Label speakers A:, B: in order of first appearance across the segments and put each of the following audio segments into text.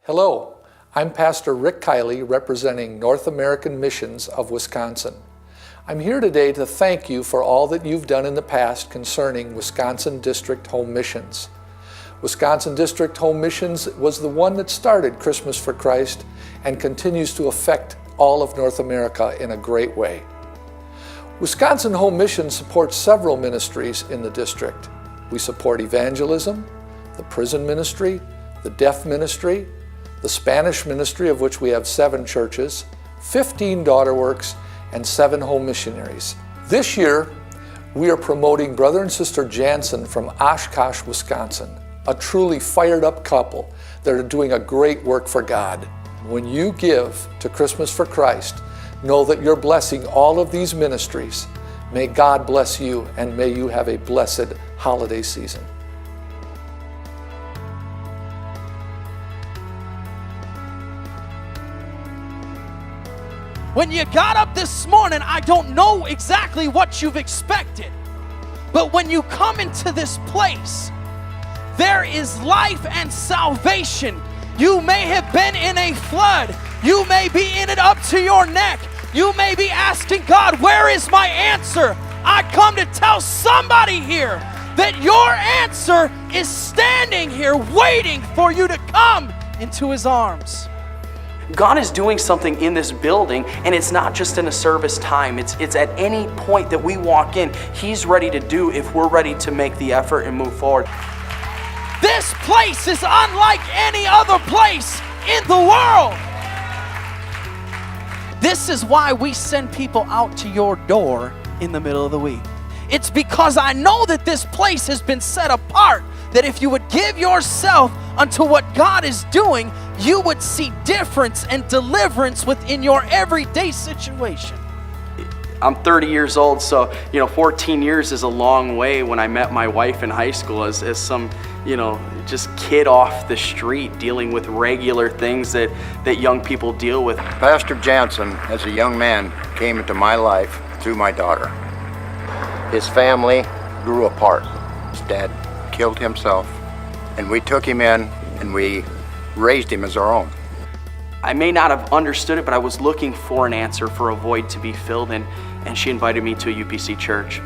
A: Hello, I'm Pastor Rick Kiley representing North American Missions of Wisconsin. I'm here today to thank you for all that you've done in the past concerning Wisconsin District Home Missions. Wisconsin District Home Missions was the one that started Christmas for Christ and continues to affect all of North America in a great way. Wisconsin Home Mission supports several ministries in the district. We support evangelism, the prison ministry, the deaf ministry, the Spanish ministry, of which we have 7 churches, 15 daughter works, and 7 home missionaries. This year, we are promoting Brother and Sister Jansen from Oshkosh, Wisconsin, a truly fired up couple that are doing a great work for God. When you give to Christmas for Christ, know that you're blessing all of these ministries. May God bless you, and may you have a blessed holiday season.
B: When you got up this morning, I don't know exactly what you've expected, but when you come into this place, there is life and salvation. You may have been in a flood. You may be in it up to your neck. You may be asking God, where is my answer? I come to tell somebody here that your answer is standing here waiting for you to come into His arms.
C: God is doing something in this building, and it's not just in a service time. It's at any point that we walk in, He's ready to do if we're ready to make the effort and move forward.
B: This place is unlike any other place in the world. This is why we send people out to your door in the middle of the week. It's because I know that this place has been set apart, that if you would give yourself unto what God is doing, you would see difference and deliverance within your everyday situation.
C: I'm 30 years old, so 14 years is a long way. When I met my wife in high school as some just kid off the street dealing with regular things that young people deal with.
D: Pastor Jansen, as a young man, came into my life through my daughter. His family grew apart. His dad killed himself, and we took him in and we raised him as our own.
C: I may not have understood it, but I was looking for an answer, for a void to be filled, and she invited me to a UPC church.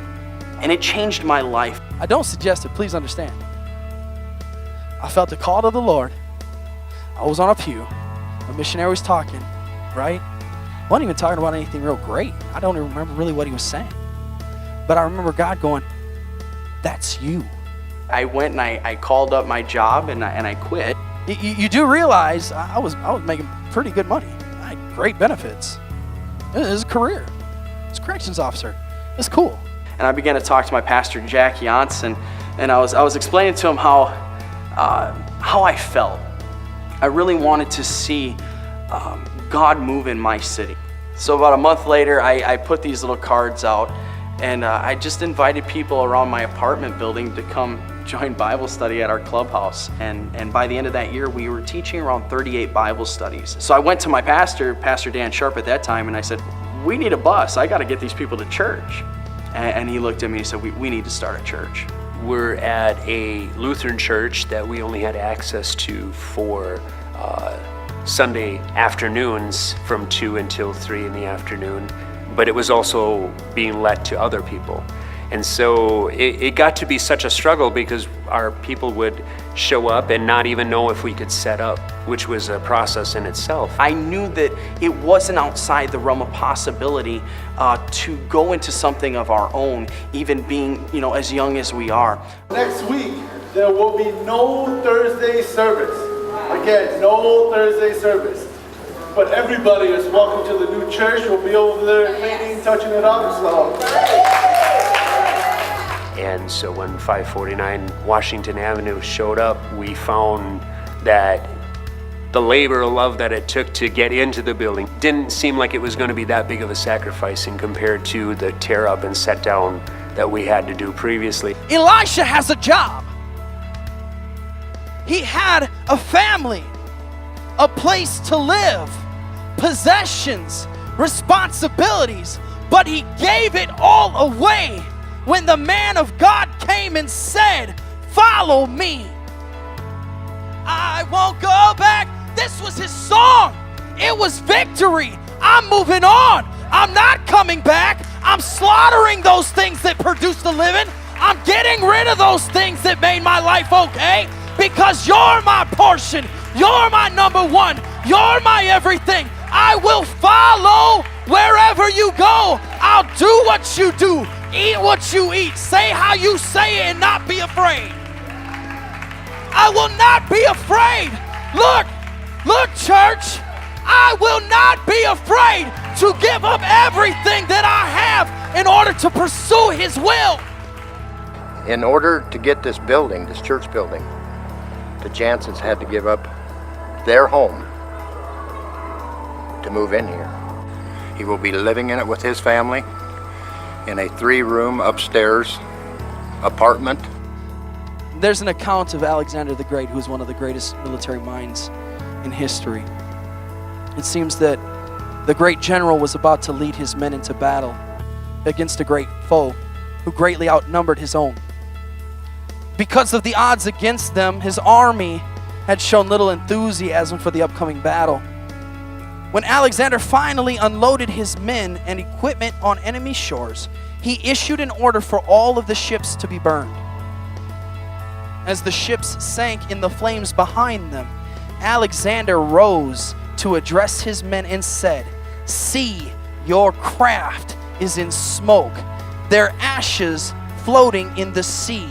C: And it changed my life.
B: I don't suggest it, please understand. I felt the call to the Lord. I was on a pew. A missionary was talking, right? Wasn't even talking about anything real great. I don't even remember really what he was saying. But I remember God going, that's you.
C: I went and I called up my job and I quit.
B: You do realize I was making pretty good money. I had great benefits. It was a career. I was a corrections officer. It's cool.
C: And I began to talk to my pastor, Jack Jansen, and I was explaining to him how I felt. I really wanted to see God move in my city. So about a month later, I put these little cards out, and I just invited people around my apartment building to come join Bible study at our clubhouse. And by the end of that year, we were teaching around 38 Bible studies. So I went to my pastor, Pastor Dan Sharp at that time, and I said, we need a bus. I got to get these people to church. And he looked at me and said, we need to start a church.
E: We're at a Lutheran church that we only had access to for Sunday afternoons from 2 until 3 in the afternoon, but it was also being let to other people. And so it got to be such a struggle because our people would show up and not even know if we could set up, which was a process in itself.
C: I knew that it wasn't outside the realm of possibility to go into something of our own, even being, as young as we are.
F: Next week, there will be no Thursday service. Again, no Thursday service. But everybody is welcome to the new church. We'll be over there cleaning, touching it up, so.
E: And so when 549 Washington Avenue showed up, we found that the labor of love that it took to get into the building didn't seem like it was going to be that big of a sacrifice in compared to the tear up and set down that we had to do previously.
B: Elisha has a job. He had a family, a place to live, possessions, responsibilities, but he gave it all away when the man of God came and said, follow me. I won't go back. This this song. It was victory. I'm moving on. I'm not coming back. I'm slaughtering those things that produce the living. I'm getting rid of those things that made my life okay, because you're my portion. You're my number one. You're my everything. I will follow wherever you go. I'll do what you do, eat what you eat, say how you say it, and not be afraid. I will not be afraid. Look, church, I will not be afraid to give up everything that I have in order to pursue His will.
D: In order to get this building, this church building, the Jansons had to give up their home to move in here. He will be living in it with his family in a 3-room upstairs apartment.
B: There's an account of Alexander the Great, who was one of the greatest military minds in history. It seems that the great general was about to lead his men into battle against a great foe who greatly outnumbered his own. Because of the odds against them, his army had shown little enthusiasm for the upcoming battle. When Alexander finally unloaded his men and equipment on enemy shores, he issued an order for all of the ships to be burned. As the ships sank in the flames behind them, Alexander rose to address his men and said, "See, your craft is in smoke, their ashes floating in the sea.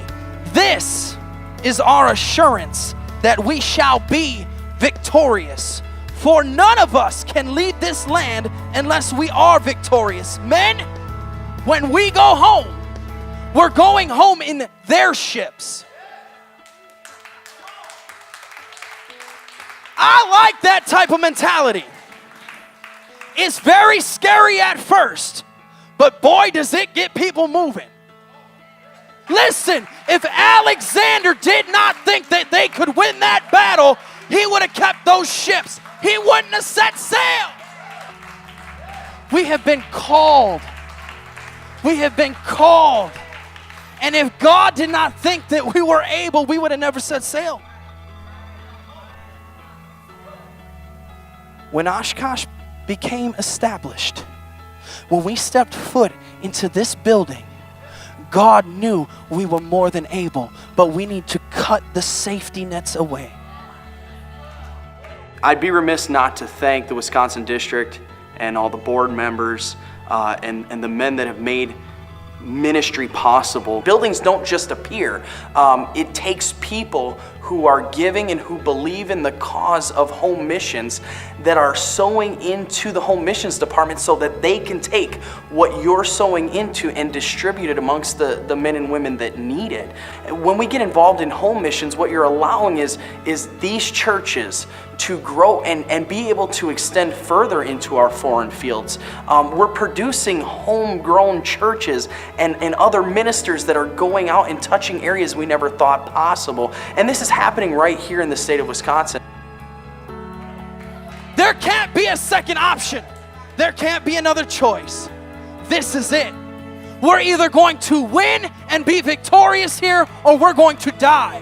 B: This is our assurance that we shall be victorious. For none of us can lead this land unless we are victorious. Men, when we go home, we're going home in their ships." I like that type of mentality. It's very scary at first, but boy, does it get people moving. Listen, if Alexander did not think that they could win that battle, he would have kept those ships. He wouldn't have set sail. We have been called. We have been called. And if God did not think that we were able, we would have never set sail. When Oshkosh became established, when we stepped foot into this building, God knew we were more than able, but we need to cut the safety nets away.
C: I'd be remiss not to thank the Wisconsin District and all the board members and the men that have made ministry possible. Buildings don't just appear. It takes people who are giving and who believe in the cause of home missions that are sowing into the home missions department so that they can take what you're sowing into and distribute it amongst the men and women that need it. When we get involved in home missions, what you're allowing is these churches to grow and be able to extend further into our foreign fields. We're producing homegrown churches and other ministers that are going out and touching areas we never thought possible. And this is happening right here in the state of Wisconsin.
B: There can't be a second option. There can't be another choice. This is it. We're either going to win and be victorious here, or we're going to die.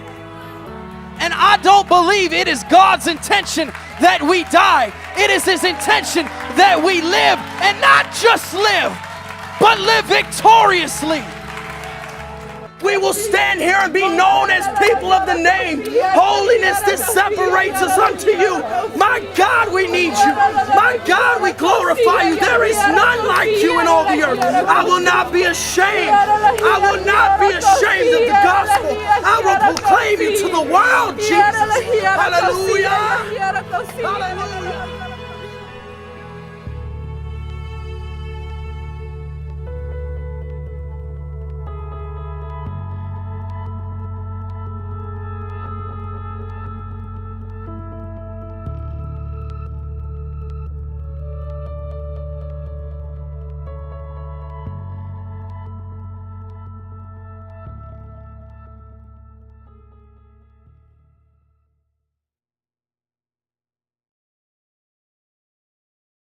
B: And I don't believe it is God's intention that we die. It is His intention that we live, and not just live, but live victoriously. We will stand here and be known as people of the name. Holiness that separates us unto you. My God, we need you. My God, we glorify you. There is none like you in all the earth. I will not be ashamed. I will not be ashamed of the gospel. I will proclaim you to the world, Jesus. Hallelujah. Hallelujah.